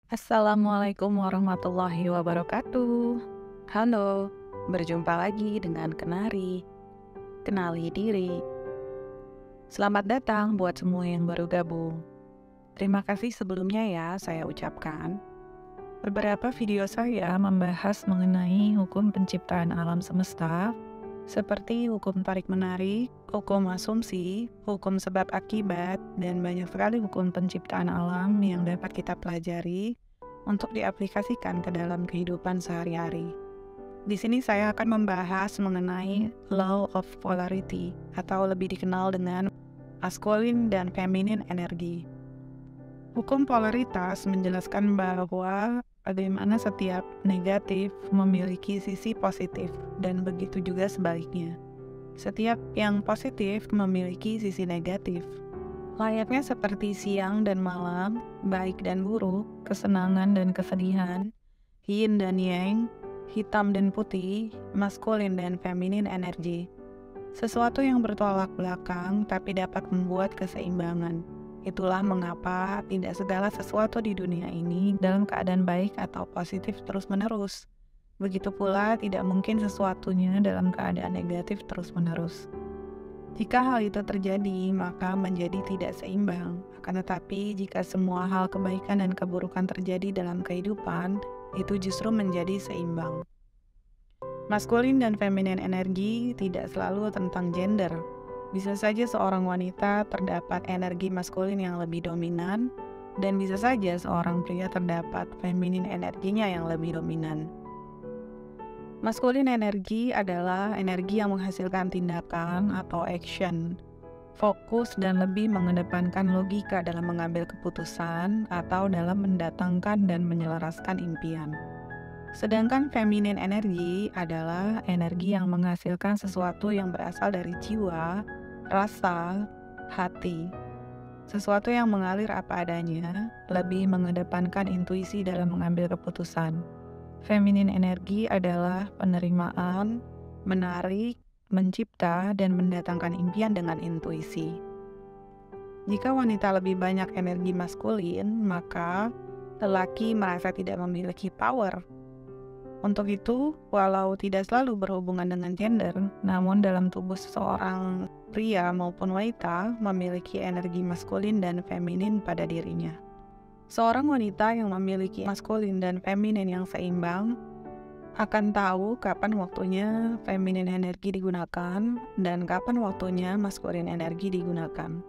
Assalamualaikum warahmatullahi wabarakatuh. Halo, berjumpa lagi dengan Kenari. Kenali diri. Selamat datang buat semua yang baru gabung. Terima kasih sebelumnya ya saya ucapkan. Beberapa video saya membahas mengenai hukum penciptaan alam semesta, seperti hukum tarik-menarik, hukum asumsi, hukum sebab akibat, dan banyak sekali hukum penciptaan alam yang dapat kita pelajari untuk diaplikasikan ke dalam kehidupan sehari-hari. Di sini saya akan membahas mengenai law of polarity, atau lebih dikenal dengan masculine dan feminine energi. Hukum polaritas menjelaskan bahwa bagaimana setiap negatif memiliki sisi positif, dan begitu juga sebaliknya. Setiap yang positif memiliki sisi negatif. Layaknya seperti siang dan malam, baik dan buruk, kesenangan dan kesedihan, yin dan yang, hitam dan putih, maskulin dan feminin energi. Sesuatu yang bertolak belakang tapi dapat membuat keseimbangan. Itulah mengapa tidak segala sesuatu di dunia ini dalam keadaan baik atau positif terus-menerus. Begitu pula tidak mungkin sesuatunya dalam keadaan negatif terus-menerus. Jika hal itu terjadi, maka menjadi tidak seimbang. Akan tetapi, jika semua hal kebaikan dan keburukan terjadi dalam kehidupan, itu justru menjadi seimbang. Maskulin dan feminin energi tidak selalu tentang gender. Bisa saja seorang wanita terdapat energi maskulin yang lebih dominan, dan bisa saja seorang pria terdapat feminin energinya yang lebih dominan. Maskulin energi adalah energi yang menghasilkan tindakan atau action, fokus dan lebih mengedepankan logika dalam mengambil keputusan atau dalam mendatangkan dan menyelaraskan impian. Sedangkan feminin energi adalah energi yang menghasilkan sesuatu yang berasal dari jiwa, rasa, hati. Sesuatu yang mengalir apa adanya, lebih mengedepankan intuisi dalam mengambil keputusan. Feminin energi adalah penerimaan, menarik, mencipta, dan mendatangkan impian dengan intuisi. Jika wanita lebih banyak energi maskulin, maka lelaki merasa tidak memiliki power. Untuk itu, walau tidak selalu berhubungan dengan gender, namun dalam tubuh seseorang pria maupun wanita memiliki energi maskulin dan feminin pada dirinya. Seorang wanita yang memiliki maskulin dan feminin yang seimbang akan tahu kapan waktunya feminin energi digunakan dan kapan waktunya maskulin energi digunakan.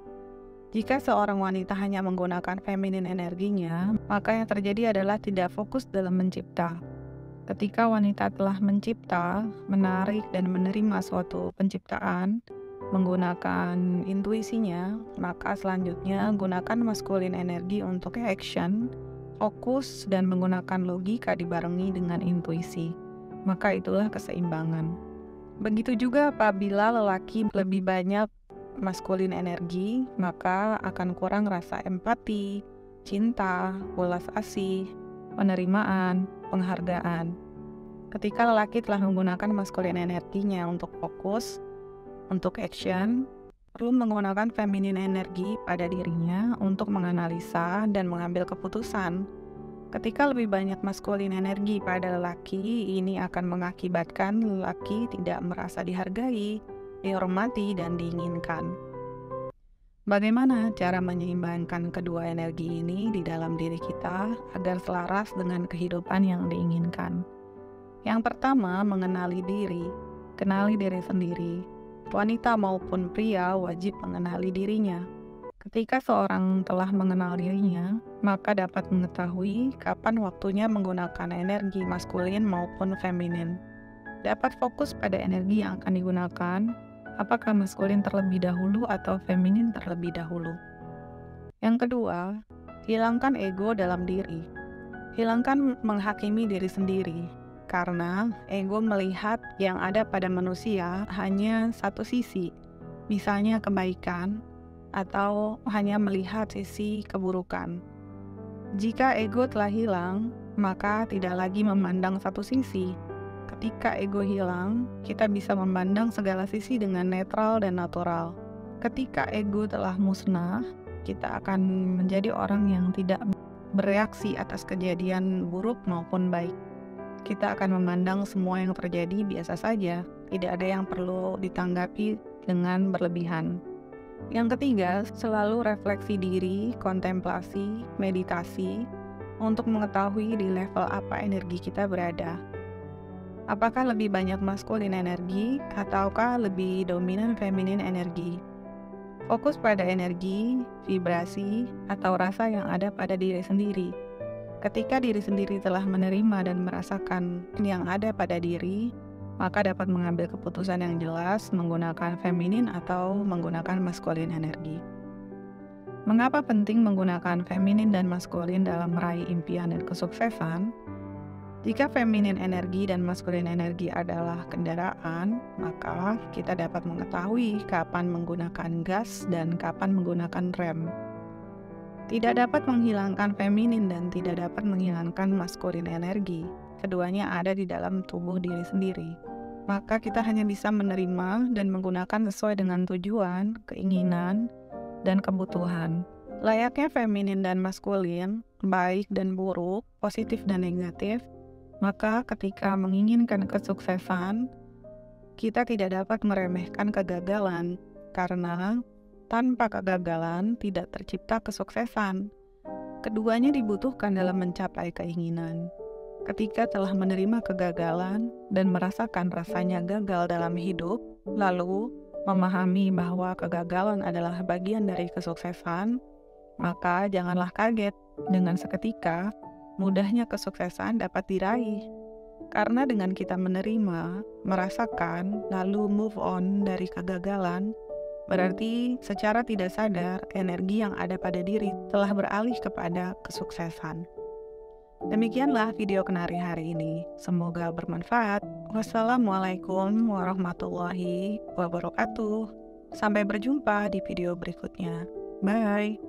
Jika seorang wanita hanya menggunakan feminin energinya, maka yang terjadi adalah tidak fokus dalam mencipta. Ketika wanita telah mencipta, menarik dan menerima suatu penciptaan, menggunakan intuisinya, maka selanjutnya gunakan maskulin energi untuk action, fokus, dan menggunakan logika dibarengi dengan intuisi. Maka itulah keseimbangan. Begitu juga apabila lelaki lebih banyak maskulin energi, maka akan kurang rasa empati, cinta, welas asih, penerimaan, penghargaan. Ketika lelaki telah menggunakan maskulin energinya untuk fokus, untuk action, perlu menggunakan feminin energi pada dirinya untuk menganalisa dan mengambil keputusan. Ketika lebih banyak maskulin energi pada lelaki, ini akan mengakibatkan lelaki tidak merasa dihargai, dihormati, dan diinginkan. Bagaimana cara menyeimbangkan kedua energi ini di dalam diri kita agar selaras dengan kehidupan yang diinginkan? Yang pertama, mengenali diri. Kenali diri sendiri. Wanita maupun pria wajib mengenali dirinya. Ketika seorang telah mengenal dirinya, maka dapat mengetahui kapan waktunya menggunakan energi maskulin maupun feminin. Dapat fokus pada energi yang akan digunakan, apakah maskulin terlebih dahulu atau feminin terlebih dahulu. Yang kedua, hilangkan ego dalam diri. Hilangkan menghakimi diri sendiri. Karena ego melihat yang ada pada manusia hanya satu sisi, misalnya kebaikan, atau hanya melihat sisi keburukan. Jika ego telah hilang, maka tidak lagi memandang satu sisi. Ketika ego hilang, kita bisa memandang segala sisi dengan netral dan natural. Ketika ego telah musnah, kita akan menjadi orang yang tidak bereaksi atas kejadian buruk maupun baik. Kita akan memandang semua yang terjadi biasa saja, tidak ada yang perlu ditanggapi dengan berlebihan. Yang ketiga, selalu refleksi diri, kontemplasi, meditasi, untuk mengetahui di level apa energi kita berada. Apakah lebih banyak maskulin energi, ataukah lebih dominan feminin energi? Fokus pada energi, vibrasi, atau rasa yang ada pada diri sendiri. Ketika diri sendiri telah menerima dan merasakan yang ada pada diri, maka dapat mengambil keputusan yang jelas menggunakan feminin atau menggunakan maskulin energi. Mengapa penting menggunakan feminin dan maskulin dalam meraih impian dan kesuksesan? Jika feminin energi dan maskulin energi adalah kendaraan, maka kita dapat mengetahui kapan menggunakan gas dan kapan menggunakan rem. Tidak dapat menghilangkan feminin dan tidak dapat menghilangkan maskulin energi. Keduanya ada di dalam tubuh diri sendiri. Maka kita hanya bisa menerima dan menggunakan sesuai dengan tujuan, keinginan, dan kebutuhan. Layaknya feminin dan maskulin, baik dan buruk, positif dan negatif, maka ketika menginginkan kesuksesan, kita tidak dapat meremehkan kegagalan, karena tanpa kegagalan tidak tercipta kesuksesan. Keduanya dibutuhkan dalam mencapai keinginan. Ketika telah menerima kegagalan dan merasakan rasanya gagal dalam hidup, lalu memahami bahwa kegagalan adalah bagian dari kesuksesan, maka janganlah kaget dengan seketika mudahnya kesuksesan dapat diraih. Karena dengan kita menerima, merasakan, lalu move on dari kegagalan, berarti secara tidak sadar energi yang ada pada diri telah beralih kepada kesuksesan. Demikianlah video Kenari hari ini. Semoga bermanfaat. Wassalamualaikum warahmatullahi wabarakatuh. Sampai berjumpa di video berikutnya. Bye.